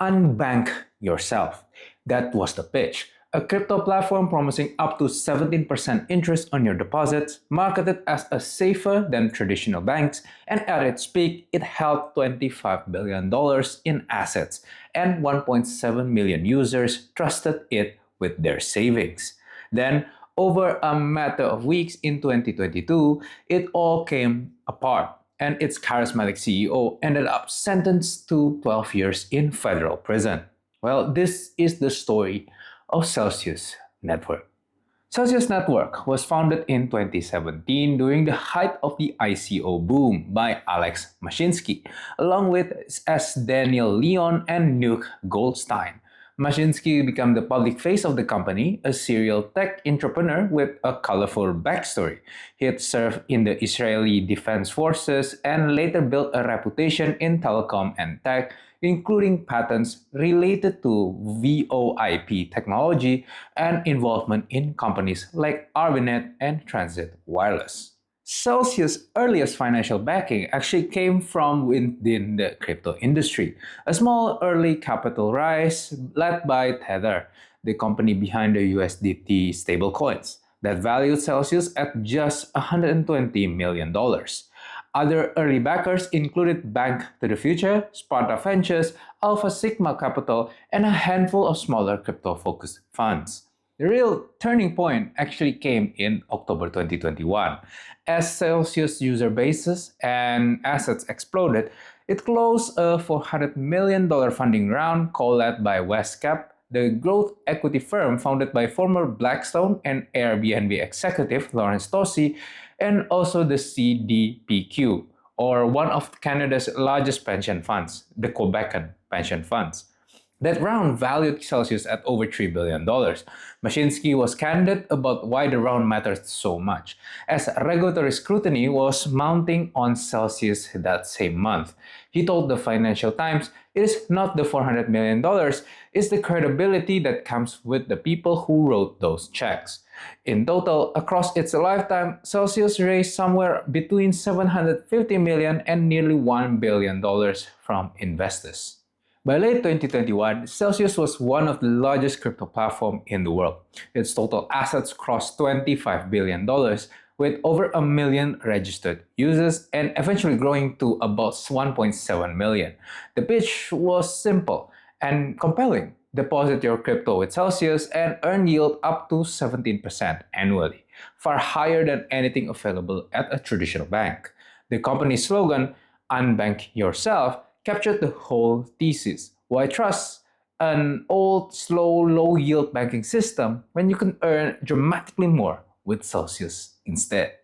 Unbank yourself. That was the pitch. A crypto platform promising up to 17% interest on your deposits, marketed as a safer than traditional banks, and at its peak, it held $25 billion in assets, and 1.7 million users trusted it with their savings. Then, over a matter of weeks in 2022, it all came apart, and its charismatic CEO ended up sentenced to 12 years in federal prison. Well, this is the story of Celsius Network. Celsius Network was founded in 2017 during the height of the ICO boom by Alex Mashinsky, along with S. Daniel Leon and Nuke Goldstein. Mashinsky became the public face of the company, a serial tech entrepreneur with a colorful backstory. He had served in the Israeli Defense Forces and later built a reputation in telecom and tech, including patents related to VoIP technology and involvement in companies like Arvinet and Transit Wireless. Celsius' earliest financial backing actually came from within the crypto industry, a small early capital rise led by Tether, the company behind the USDT stablecoins, that valued Celsius at just $120 million. Other early backers included Bank to the Future, Sparta Ventures, Alpha Sigma Capital, and a handful of smaller crypto-focused funds. The real turning point actually came in October 2021. As Celsius user bases and assets exploded, it closed a $400 million funding round co-led by Westcap, the growth equity firm founded by former Blackstone and Airbnb executive Lawrence Tosi, and also the CDPQ, or one of Canada's largest pension funds, the Quebecan pension funds. That round valued Celsius at over $3 billion. Mashinsky was candid about why the round mattered so much, as regulatory scrutiny was mounting on Celsius that same month. He told the Financial Times, "It is not the $400 million, it's the credibility that comes with the people who wrote those checks." In total, across its lifetime, Celsius raised somewhere between $750 million and nearly $1 billion from investors. By late 2021, Celsius was one of the largest crypto platforms in the world. Its total assets crossed $25 billion, with over a million registered users and eventually growing to about 1.7 million. The pitch was simple and compelling. Deposit your crypto with Celsius and earn yield up to 17% annually, far higher than anything available at a traditional bank. The company's slogan, "Unbank yourself," captured the whole thesis. Why trust an old, slow, low-yield banking system when you can earn dramatically more with Celsius instead?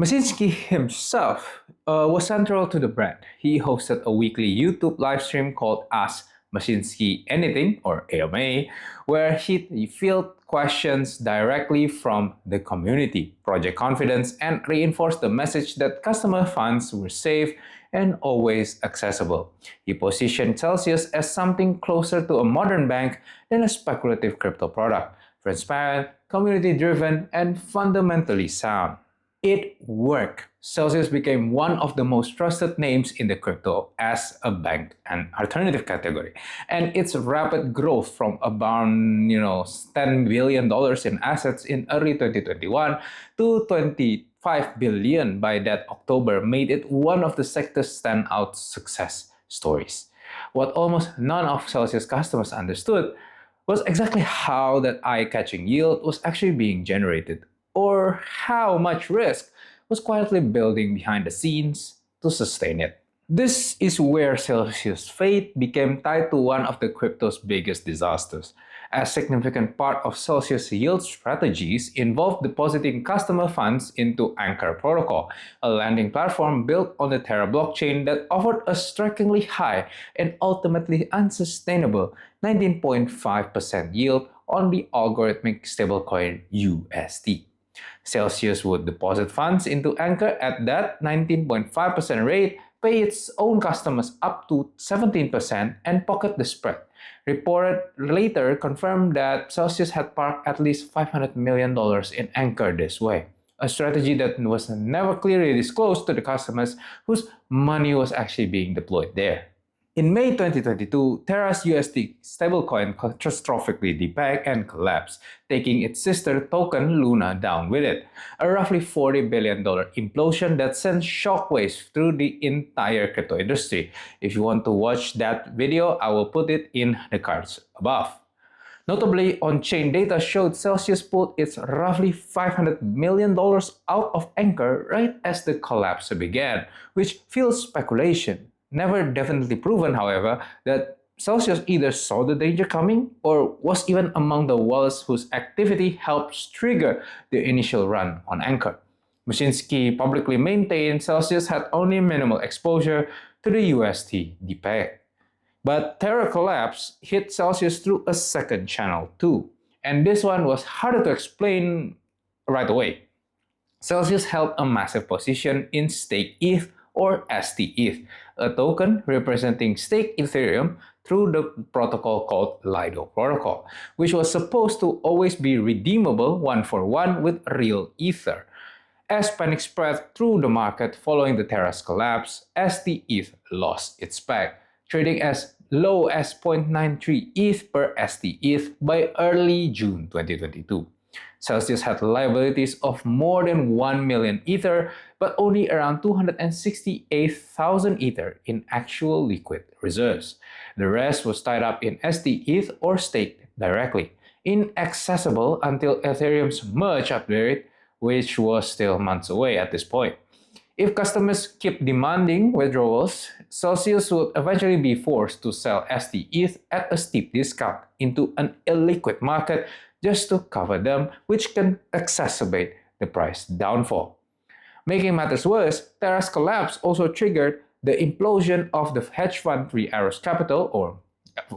Masinski himself was central to the brand. He hosted a weekly YouTube livestream called Ask Masinski Anything, or AMA, where he fielded questions directly from the community, project confidence, and reinforced the message that customer funds were safe and always accessible. He positioned Celsius as something closer to a modern bank than a speculative crypto product, transparent, community-driven, and fundamentally sound. It worked. Celsius became one of the most trusted names in the crypto as a bank and alternative category. And its rapid growth from about $10 billion in assets in early 2021 to 25 billion by that October made it one of the sector's standout success stories. What almost none of Celsius customers understood was exactly how that eye-catching yield was actually being generated, or how much risk was quietly building behind the scenes to sustain it. This is where Celsius' fate became tied to one of the crypto's biggest disasters. A significant part of Celsius' yield strategies involved depositing customer funds into Anchor Protocol, a lending platform built on the Terra blockchain that offered a strikingly high and ultimately unsustainable 19.5% yield on the algorithmic stablecoin USD. Celsius would deposit funds into Anchor at that 19.5% rate, pay its own customers up to 17%, and pocket the spread. Report later confirmed that Celsius had parked at least $500 million in Anchor this way, a strategy that was never clearly disclosed to the customers whose money was actually being deployed there. In May 2022, Terra's USD stablecoin catastrophically depegged and collapsed, taking its sister token Luna down with it, a roughly $40 billion implosion that sent shockwaves through the entire crypto industry. If you want to watch that video, I will put it in the cards above. Notably, on-chain data showed Celsius pulled its roughly $500 million out of Anchor right as the collapse began, which fuels speculation. Never definitely proven, however, that Celsius either saw the danger coming or was even among the wallets whose activity helped trigger the initial run on Anchor. Mashinsky publicly maintained Celsius had only minimal exposure to the UST depeg. But Terra collapse hit Celsius through a second channel too, and this one was harder to explain right away. Celsius held a massive position in stake ETH or STETH, a token representing staked Ethereum through the protocol called Lido protocol, which was supposed to always be redeemable one-for-one with real Ether. As panic spread through the market following the Terra's collapse, STETH lost its peg, trading as low as 0.93 ETH per STETH by early June 2022. Celsius had liabilities of more than 1 million Ether, but only around 268,000 Ether in actual liquid reserves. The rest was tied up in STETH or staked directly, inaccessible until Ethereum's merge upgrade, which was still months away at this point. If customers keep demanding withdrawals, Celsius would eventually be forced to sell STETH at a steep discount into an illiquid market just to cover them, which can exacerbate the price downfall. Making matters worse, Terra's collapse also triggered the implosion of the hedge fund Three Arrows Capital, or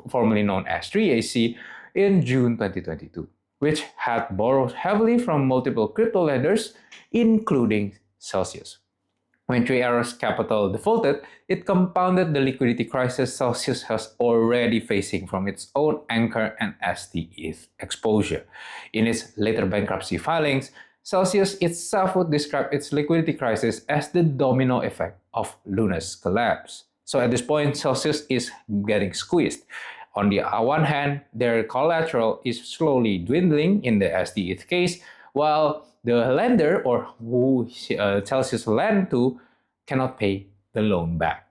formerly known as 3AC, in June 2022, which had borrowed heavily from multiple crypto lenders, including Celsius. When Three Arrows Capital defaulted, it compounded the liquidity crisis Celsius was already facing from its own Anchor and STETH exposure. In its later bankruptcy filings, Celsius itself would describe its liquidity crisis as the domino effect of Luna's collapse. So at this point, Celsius is getting squeezed. On the one hand, their collateral is slowly dwindling in the STETH case, while the lender, or who Celsius lent to, cannot pay the loan back.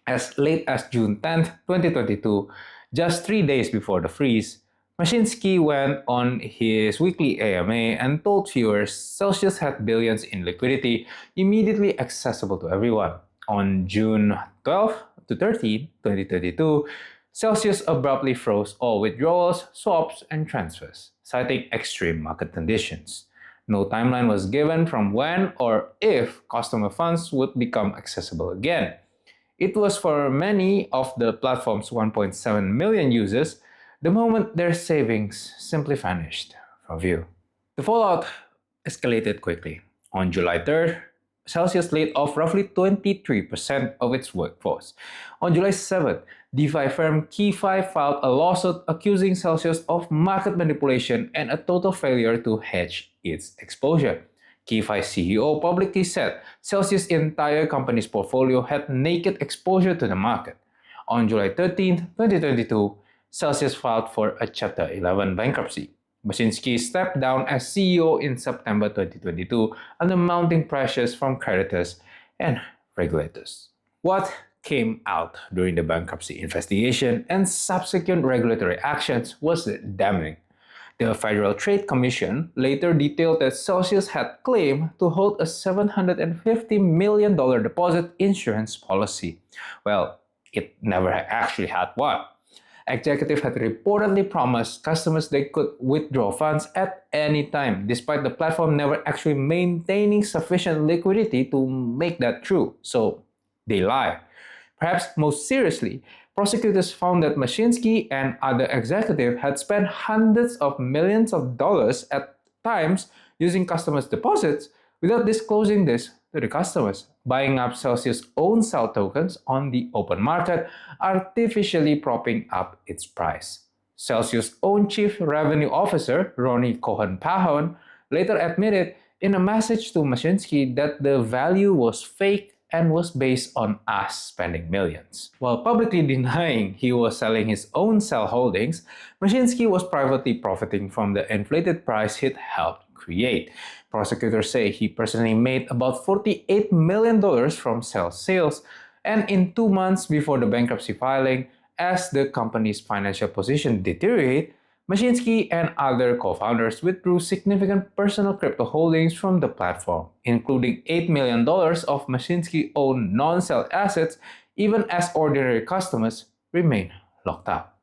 As late as June 10th, 2022, just 3 days before the freeze, Mashinsky went on his weekly AMA and told viewers Celsius had billions in liquidity immediately accessible to everyone. On June 12 to 13, 2022, Celsius abruptly froze all withdrawals, swaps, and transfers, citing extreme market conditions. No timeline was given from when or if customer funds would become accessible again. It was for many of the platform's 1.7 million users the moment their savings simply vanished from view. The fallout escalated quickly. On July 3rd, Celsius laid off roughly 23% of its workforce. On July 7th, DeFi firm KeyFi filed a lawsuit accusing Celsius of market manipulation and a total failure to hedge its exposure. KeyFi CEO publicly said Celsius' entire company's portfolio had naked exposure to the market. On July 13, 2022, Celsius filed for a Chapter 11 bankruptcy. Mashinsky stepped down as CEO in September 2022 under mounting pressures from creditors and regulators. What came out during the bankruptcy investigation and subsequent regulatory actions was damning. The Federal Trade Commission later detailed that Celsius had claimed to hold a $750 million deposit insurance policy. Well, it never actually had one. Executives had reportedly promised customers they could withdraw funds at any time, despite the platform never actually maintaining sufficient liquidity to make that true. So, they lie. Perhaps most seriously, prosecutors found that Mashinsky and other executives had spent hundreds of millions of dollars at times using customers' deposits without disclosing this to the customers, buying up Celsius' own sell tokens on the open market, artificially propping up its price. Celsius' own chief revenue officer, Ronnie Cohen-Pahon, later admitted in a message to Mashinsky that the value was fake and was based on us spending millions. While publicly denying he was selling his own cell holdings, Mashinsky was privately profiting from the inflated price he'd helped create. Prosecutors say he personally made about $48 million from cell sales, and in 2 months before the bankruptcy filing, as the company's financial position deteriorated, Mashinsky and other co-founders withdrew significant personal crypto holdings from the platform, including $8 million of Mashinsky-owned non-cell assets, even as ordinary customers remain locked up.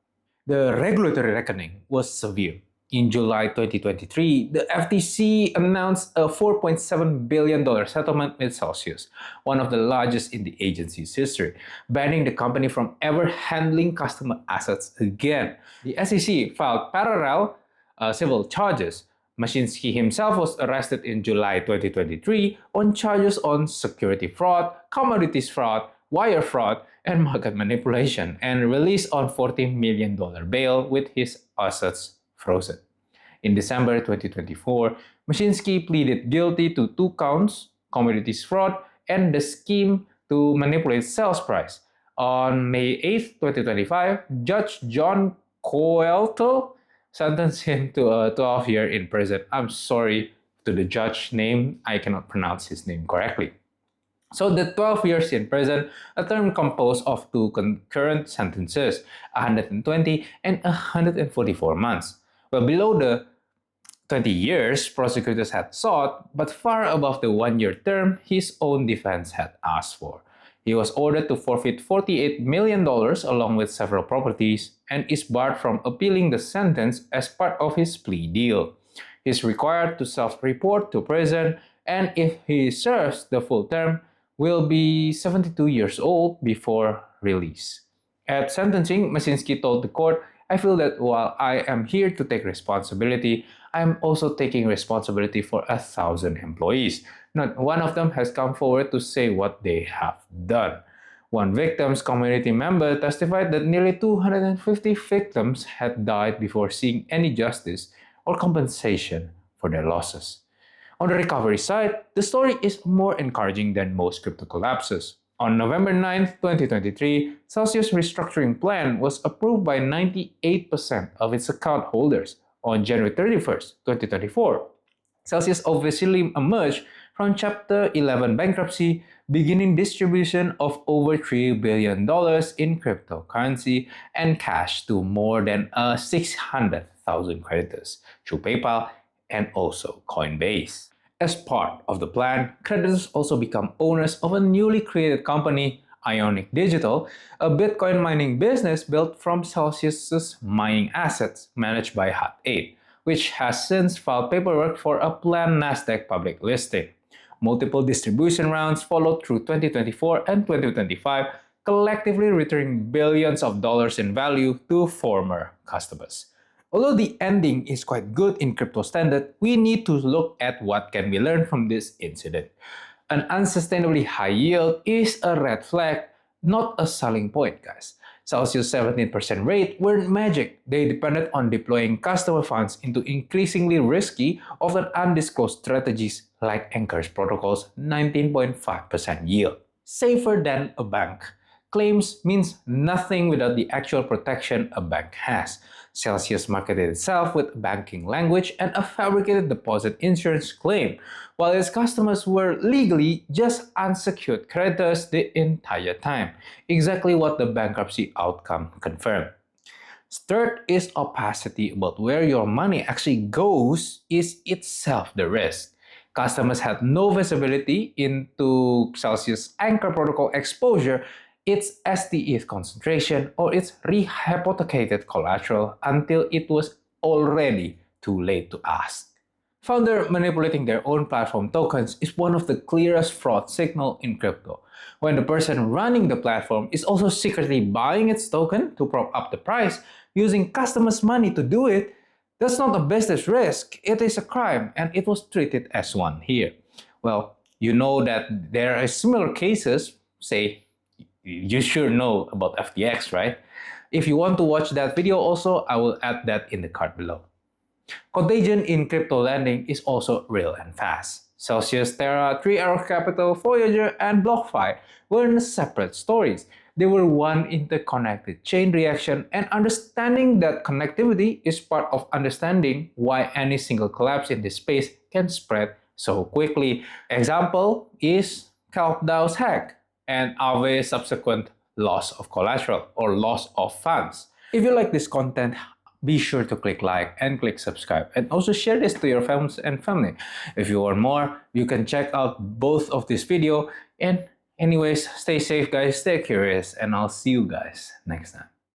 The regulatory reckoning was severe. In July 2023, the FTC announced a $4.7 billion settlement with Celsius, one of the largest in the agency's history, banning the company from ever handling customer assets again. The SEC filed parallel civil charges. Mashinsky himself was arrested in July 2023 on charges on security fraud, commodities fraud, wire fraud, and market manipulation, and released on $14 million bail with his assets frozen. In December 2024, Mashinsky pleaded guilty to 2 counts, commodities fraud, and the scheme to manipulate sales price. On May 8, 2025, Judge John Coelho sentenced him to a 12-year in prison. I'm sorry to the judge's name, I cannot pronounce his name correctly. So the 12 years in prison, a term composed of 2 concurrent sentences, 120 and 144 months. Well, below the 20 years prosecutors had sought, but far above the 1-year term his own defense had asked for. He was ordered to forfeit $48 million along with several properties and is barred from appealing the sentence as part of his plea deal. He is required to self-report to prison, and if he serves the full term, will be 72 years old before release. At sentencing, Mashinsky told the court, "I feel that while I am here to take responsibility, I am also taking responsibility for 1,000 employees. Not one of them has come forward to say what they have done." One victim's community member testified that nearly 250 victims had died before seeing any justice or compensation for their losses. On the recovery side, the story is more encouraging than most crypto collapses. On November 9, 2023, Celsius' restructuring plan was approved by 98% of its account holders. On January 31, 2024, Celsius officially emerged from Chapter 11 bankruptcy, beginning distribution of over $3 billion in cryptocurrency and cash to more than 600,000 creditors through PayPal and also Coinbase. As part of the plan, creditors also become owners of a newly created company, Ionic Digital, a Bitcoin mining business built from Celsius's mining assets managed by Hut 8, which has since filed paperwork for a planned Nasdaq public listing. Multiple distribution rounds followed through 2024 and 2025, collectively returning billions of dollars in value to former customers. Although the ending is quite good in crypto standard, we need to look at what can be learned from this incident. An unsustainably high yield is a red flag, not a selling point, guys. Celsius' 17% rate weren't magic. They depended on deploying customer funds into increasingly risky, often undisclosed strategies like Anchor's protocol's 19.5% yield. Safer than a bank. Claims means nothing without the actual protection a bank has. Celsius marketed itself with banking language and a fabricated deposit insurance claim, while its customers were legally just unsecured creditors the entire time, exactly what the bankruptcy outcome confirmed. Third is opacity about where your money actually goes is itself the risk. Customers had no visibility into Celsius Anchor protocol exposure, its STETH concentration, or its rehypothecated collateral until it was already too late to ask. Founder manipulating their own platform tokens is one of the clearest fraud signals in crypto. When the person running the platform is also secretly buying its token to prop up the price, using customers' money to do it, that's not a business risk, it is a crime, and it was treated as one here. Well, you know that there are similar cases, say, you sure know about FTX, right? If you want to watch that video also, I will add that in the card below. Contagion in crypto lending is also real and fast. Celsius, Terra, Three Arrow Capital, Voyager, and BlockFi weren't separate stories. They were one interconnected chain reaction, and understanding that connectivity is part of understanding why any single collapse in this space can spread so quickly. Example is CalcDAO's hack and Aave's subsequent loss of collateral or loss of funds. If you like this content, be sure to click like and click subscribe, and also share this to your friends and family. If you want more, you can check out both of this video. And anyways, stay safe guys, stay curious, and I'll see you guys next time.